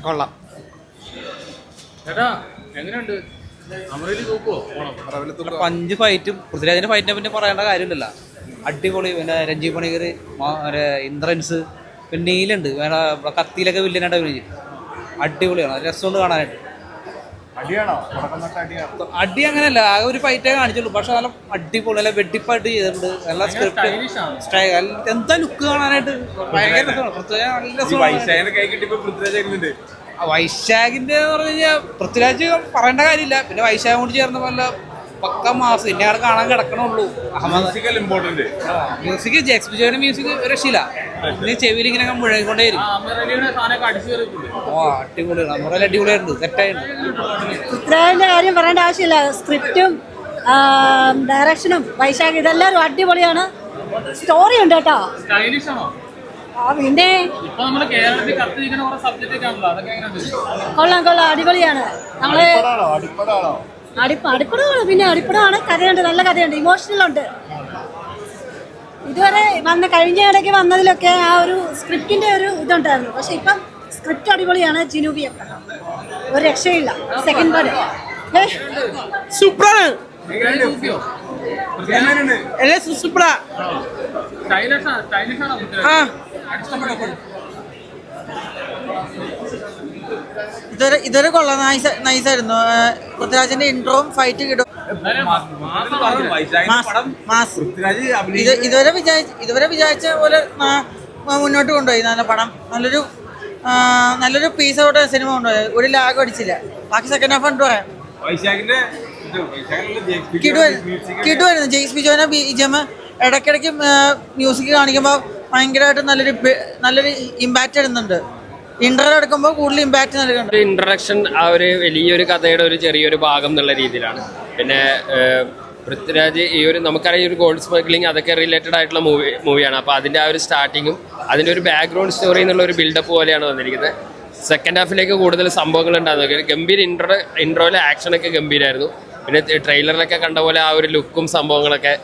കൊള്ളാം. പഞ്ച് ഫൈറ്റും പൃഥ്വിരാജിന്റെ ഫൈറ്റിനെ പിന്നെ പറയേണ്ട കാര്യമില്ലല്ലോ. അടിപൊളി. പിന്നെ രഞ്ജീവ് പണിക്കർ, ഇന്ദ്രൻസ്, പിന്നെ നീലുണ്ട്. വേറെ കത്തിയിലൊക്കെ വില്ലനായിട്ട് അഭിനയിച്ചു. അടിപൊളിയാണ്, രസമുണ്ട് കാണാനായിട്ട്. അടി അങ്ങനെയല്ല, ആ ഒരു ഫൈറ്റേ കാണിച്ചുള്ളൂ. പക്ഷെ നല്ല അടിപൊളി, നല്ല വെട്ടിപ്പായിട്ട് ചെയ്തിട്ടുണ്ട്. നല്ല സ്ക്രിപ്റ്റ്, എന്താ ലുക്ക് കാണാനായിട്ട് ഭയങ്കര രസമാണ്. വൈശാഖിന്റെ പറഞ്ഞു കഴിഞ്ഞാൽ പൃഥ്വിരാജ് പറയേണ്ട കാര്യമില്ല. പിന്നെ വൈശാഖ് കൂടി ചേർന്ന പോലെ പക്ക മാസം ഇന്നെ അവിടെ കാണാൻ കിടക്കണുള്ളൂ. മ്യൂസിക് ജെക്സ്ബിജോയുടെ മ്യൂസിക് രക്ഷയില്ല. പിന്നെ ചെവിയിൽ ഇങ്ങനെ മുഴങ്ങിക്കൊണ്ടേയിരിക്കും. അടിപൊളിയാണ്, അമറയിൽ അടിപൊളിയായിട്ടുണ്ട്, സെറ്റായിട്ടുണ്ട്. പൃഥ്വിരാജിന്റെ കാര്യം പറയേണ്ട ആവശ്യമില്ല. സ്ക്രിപ്റ്റും ഡയറക്ഷനും വൈശാഖ് ഇതെല്ലാവരും അടിപൊളിയാണ്. സ്റ്റോറി ഉണ്ട് കേട്ടോ. പിന്നെ കൊള്ളാം കൊള്ളാം, അടിപൊളിയാണ്. നമ്മള് അടിപ്പടമാണ്. പിന്നെ അടിപ്പടമാണ്, കഥയുണ്ട്, നല്ല കഥയുണ്ട്, ഇമോഷണലുണ്ട്. ഇതുവരെ കഴിഞ്ഞ ഇടയ്ക്ക് വന്നതിലൊക്കെ ആ ഒരു സ്ക്രിപ്റ്റിന്റെ ഒരു ഇതുണ്ടായിരുന്നു. പക്ഷെ ഇപ്പം സ്ക്രിപ്റ്റ് അടിപൊളിയാണ്. ജിനുവിയൊക്കെ ഒരു രക്ഷയില്ല. സെക്കൻഡ് പാർട്ട് സൂപ്പറാണ്. ഇതൊരു കൊള്ളാം, നൈസായിരുന്നു. പൃഥ്വിരാജിന്റെ ഇൻട്രോയും ഫൈറ്റ് കിട്ടും. ഇതുവരെ വിചാരിച്ച പോലെ മുന്നോട്ട് കൊണ്ടുപോയി. നല്ല പടം, നല്ലൊരു പീസോടെ സിനിമ കൊണ്ടുപോയി. ഒരു ലാഗ് അടിച്ചില്ല. ബാക്കി സെക്കൻഡ് ഹാഫ് കണ്ടു പറയാം. കിട്ടുമായിരുന്നു. ജെയ്സ് ബിജോനെ ബിജിഎം ഇടയ്ക്കിടയ്ക്ക് മ്യൂസിക് കാണിക്കുമ്പോൾ ഭയങ്കരമായിട്ട് നല്ലൊരു ഇമ്പാക്റ്റ് ഇടുന്നുണ്ട്. ഇന്റർവ്യൂ എടുക്കുമ്പോൾ കൂടുതൽ ഇമ്പാക്റ്റ് നൽകുന്നുണ്ട്. ഇൻട്രഡക്ഷൻ ആ ഒരു വലിയൊരു കഥയുടെ ഒരു ചെറിയൊരു ഭാഗം എന്നുള്ള രീതിയിലാണ്. പിന്നെ പൃഥ്വിരാജ് ഈ ഒരു നമുക്കറിയാം ഒരു ഗോൾഡ് സ്മഗ്ലിംഗ് അതൊക്കെ റിലേറ്റഡ് ആയിട്ടുള്ള മൂവിയാണ്. അപ്പോൾ അതിൻ്റെ ആ ഒരു സ്റ്റാർട്ടിങ്ങും അതിൻ്റെ ഒരു ബാക്ക്ഗ്രൗണ്ട് സ്റ്റോറി എന്നുള്ള ഒരു ബിൽഡപ്പ് പോലെയാണ് വന്നിരിക്കുന്നത്. സെക്കൻഡ് ഹാഫിലേക്ക് കൂടുതൽ സംഭവങ്ങൾ ഉണ്ടാകുന്നത്. ഗംഭീര ഇൻട്രോയിലെ ആക്ഷനൊക്കെ ഗംഭീരമായിരുന്നു. പിന്നെ ട്രെയിലറിലൊക്കെ കണ്ട പോലെ ആ ഒരു ലുക്കും സംഭവങ്ങളൊക്കെ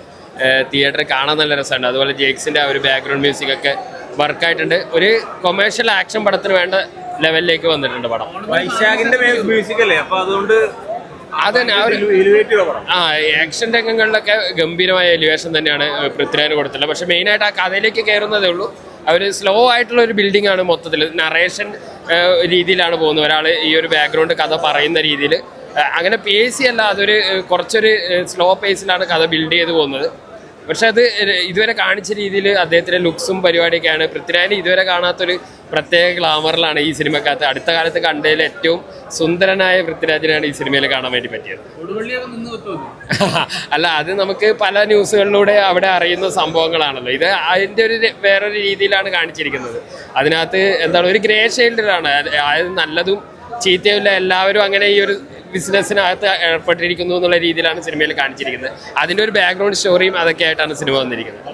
തിയേറ്ററിൽ കാണാൻ നല്ല രസമുണ്ട്. അതുപോലെ ജേക്സിൻ്റെ ആ ഒരു ബാക്ക്ഗ്രൗണ്ട് മ്യൂസിക്കൊക്കെ വർക്കായിട്ടുണ്ട്. ഒരു കൊമേഴ്ഷ്യൽ ആക്ഷൻ പടത്തിന് വേണ്ട ലെവലിലേക്ക് വന്നിട്ടുണ്ട് പടം. വൈശാഖിന്റെ മ്യൂസിക് അല്ലേ, അപ്പൊ അതുകൊണ്ട് അതന്നെ ആക്ഷൻ രംഗങ്ങളിലൊക്കെ ഗംഭീരമായ എലിവേഷൻ തന്നെയാണ് പൃഥ്വിരാജിന് കൊടുത്തിട്ടുള്ളത്. പക്ഷെ മെയിനായിട്ട് ആ കഥയിലേക്ക് കയറുന്നതേ ഉള്ളൂ. അവർ സ്ലോ ആയിട്ടുള്ള ഒരു ബിൽഡിംഗ് ആണ് മൊത്തത്തിൽ. നറേഷൻ രീതിയിലാണ് പോകുന്നത്. ഒരാൾ ഈ ഒരു ബാക്ക്ഗ്രൗണ്ട് കഥ പറയുന്ന രീതിയിൽ അങ്ങനെ പേസി അല്ല, അതൊരു കുറച്ചൊരു സ്ലോ പേസിലാണ് കഥ ബിൽഡ് ചെയ്ത് പോകുന്നത്. പക്ഷെ അത് ഇതുവരെ കാണിച്ച രീതിയിൽ അദ്ദേഹത്തിൻ്റെ ലുക്സും പരിപാടിയൊക്കെയാണ്. പൃഥ്വിരാജിന് ഇതുവരെ കാണാത്തൊരു പ്രത്യേക ഗ്ലാമറിലാണ് ഈ സിനിമക്കകത്ത്. അടുത്ത കാലത്ത് കണ്ടതിൽ ഏറ്റവും സുന്ദരനായ പൃഥ്വിരാജിനാണ് ഈ സിനിമയിൽ കാണാൻ വേണ്ടി പറ്റിയത്. അല്ല, അത് നമുക്ക് പല ന്യൂസുകളിലൂടെ അവിടെ അറിയുന്ന സംഭവങ്ങളാണല്ലോ. ഇത് അതിൻ്റെ ഒരു വേറൊരു രീതിയിലാണ് കാണിച്ചിരിക്കുന്നത്. അതിനകത്ത് എന്താണ് ഒരു ഗ്രേ ഷെയ്ഡിലാണ്, അതായത് നല്ലതും ചീത്തയുമില്ല, എല്ലാവരും അങ്ങനെ ഈ ഒരു ബിസിനസ്സിനകത്ത് ഏർപ്പെട്ടിരിക്കുന്നു എന്നുള്ള രീതിയിലാണ് സിനിമയിൽ കാണിച്ചിരിക്കുന്നത്. അതിൻ്റെ ഒരു ബാക്ക്ഗ്രൗണ്ട് സ്റ്റോറിയും അതൊക്കെ ആയിട്ടാണ് സിനിമ വന്നിരിക്കുന്നത്.